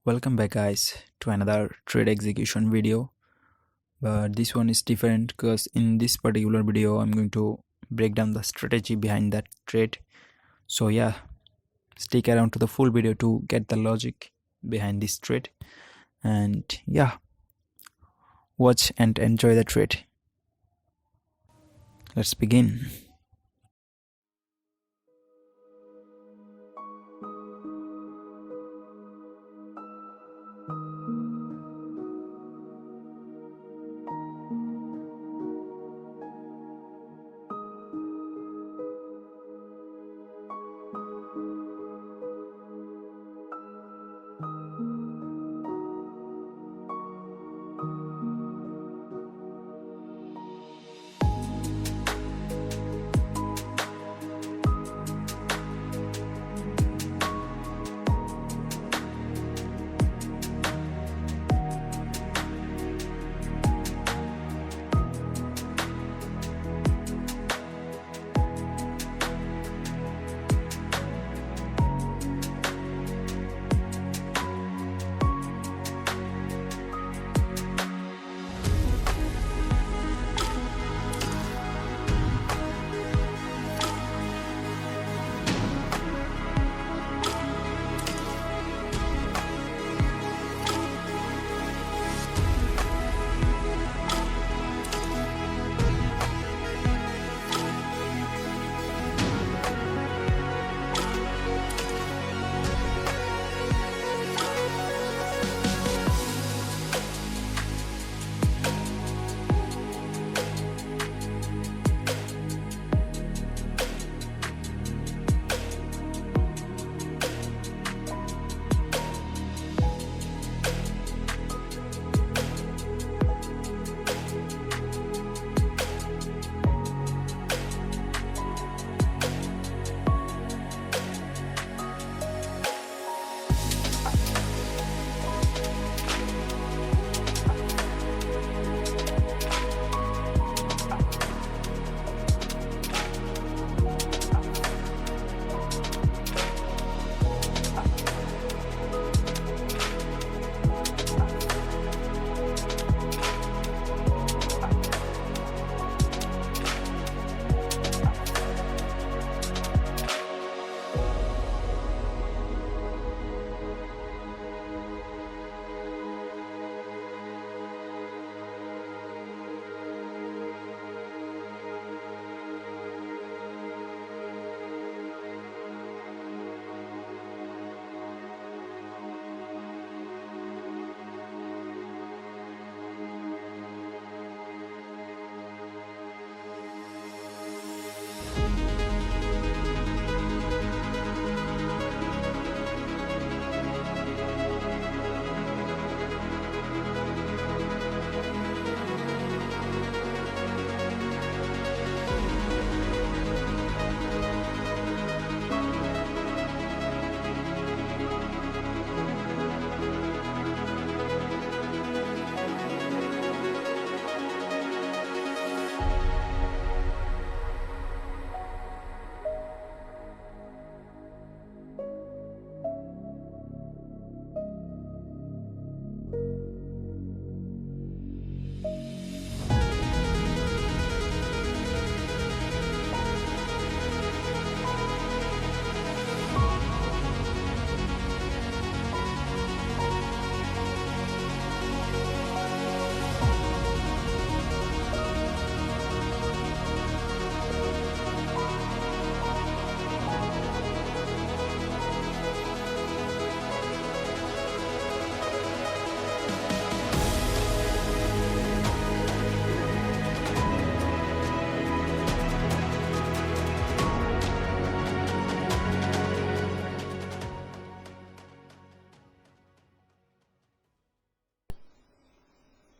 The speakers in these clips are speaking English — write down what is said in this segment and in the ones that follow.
Welcome back guys to another trade execution video, but this one is different because in this particular video I'm going to break down the strategy behind that trade. So yeah, stick around to the full video to get the logic behind this trade, and yeah, watch and enjoy the trade. Let's begin.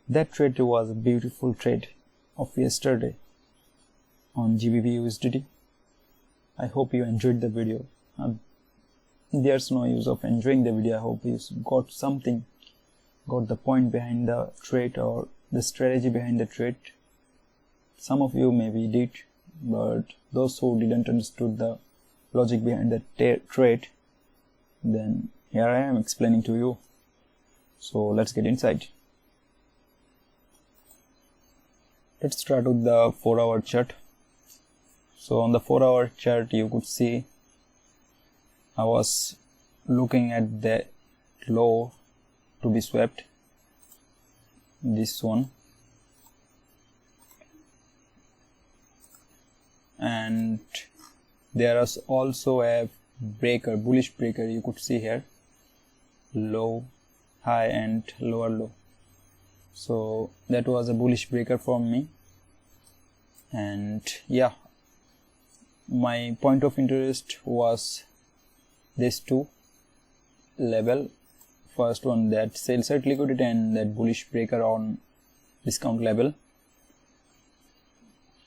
That trade was a beautiful trade of yesterday on GBP USDT. I hope you enjoyed the video. There's no use of enjoying the video. I hope you got something, got the point behind the trade or the strategy behind the trade. Some of you maybe did, but those who didn't understood the logic behind the trade, then here I am explaining to you. So let's get inside. Let's start with the 4-hour chart. So on the 4-hour chart, you could see I was looking at the low to be swept, this one, and there is also a breaker, bullish breaker, you could see here, low, high and lower low. So that was a bullish breaker for me, and yeah, my point of interest was these two level. First one, that sell side liquidity, and that bullish breaker on discount level.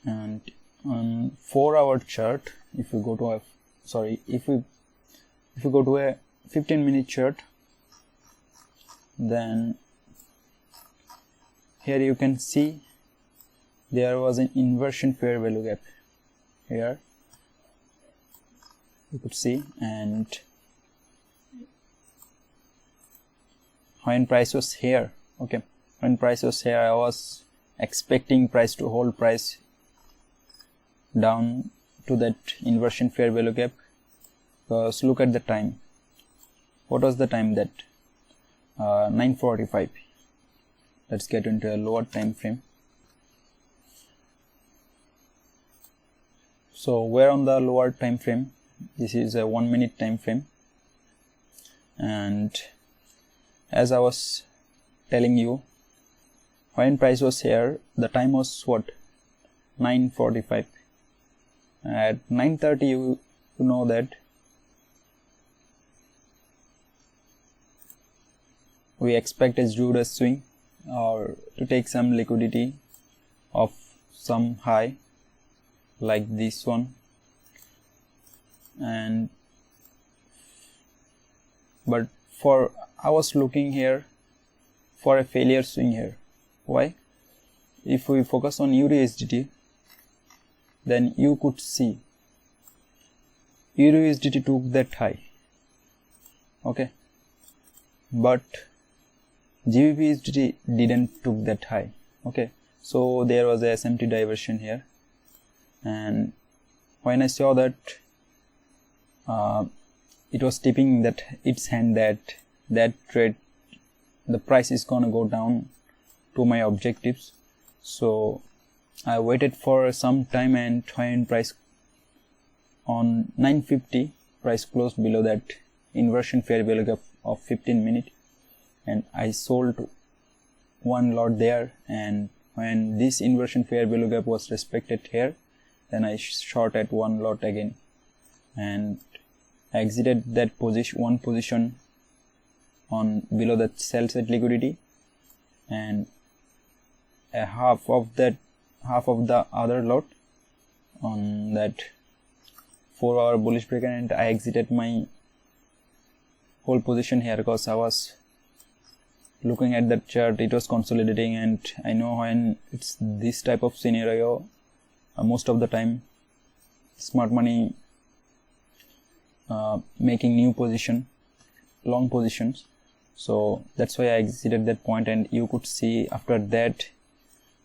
And on 4-hour chart, if you go to a if you go to a 15-minute chart, then here you can see there was an inversion fair value gap here, you could see, and when price was here, okay, when price was here, I was expecting price to hold price down to that inversion fair value gap, because look at the time. What was the time? That 9:45. Let's get into a lower time frame. So we're on the lower time frame. This is a 1-minute time frame, and as I was telling you, when price was here, the time was what? 9:45. At 9:30, you know that we expect a Judas swing, or to take some liquidity of some high like this one, and but I was looking here for a failure swing here. Why? If we focus on EURUSDT, then you could see EURUSDT took that high, okay, but GBP didn't took that high, okay. So there was a SMT diversion here, and when I saw that it was tipping that its hand that trade, the price is gonna go down to my objectives. So I waited for some time, and when price on 9:50, price closed below that inversion fair value gap of 15-minute, and I sold one lot there. And when this inversion fair value gap was respected here, then I short at one lot again, and I exited that one position on below that sell side liquidity, and a half of the other lot on that 4-hour bullish breaker, and I exited my whole position here because I was looking at that chart. It was consolidating, and I know when it's this type of scenario, most of the time smart money making new long positions. So that's why I exited that point, and you could see after that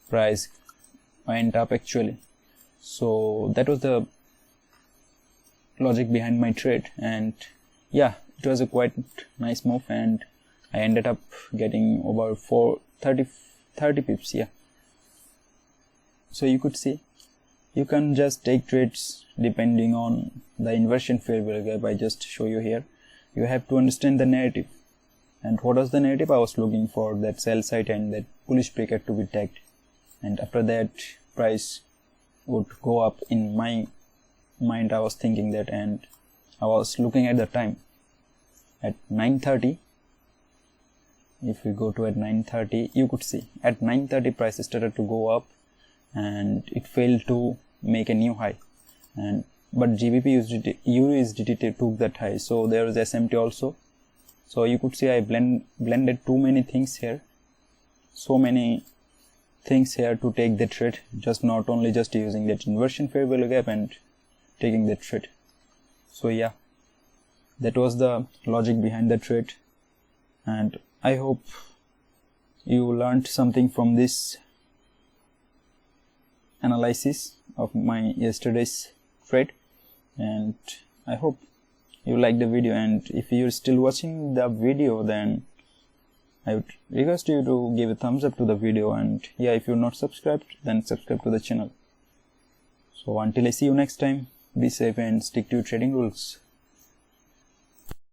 price went up actually. So that was the logic behind my trade, and yeah, it was a quite nice move, and I ended up getting over 30 pips, yeah. So you could see you can just take trades depending on the inversion fair value gap I just show you here. You have to understand the narrative. And what was the narrative? I was looking for that sell side and that bullish breaker to be tagged, and after that price would go up. In my mind I was thinking that, and I was looking at the time at 9:30. If we go to at 9:30, you could see at 9:30 price started to go up, and it failed to make a new high, but GBP USDT took that high. So there was SMT also. So you could see I blended too many things here, so many things here to take the trade, not only just using that inversion fair value gap and taking the trade. So yeah, that was the logic behind the trade, and I hope you learned something from this analysis of my yesterday's trade, and I hope you like the video. And if you're still watching the video, then I would request you to give a thumbs up to the video, and yeah, if you're not subscribed, then subscribe to the channel. So until I see you next time, be safe and stick to your trading rules.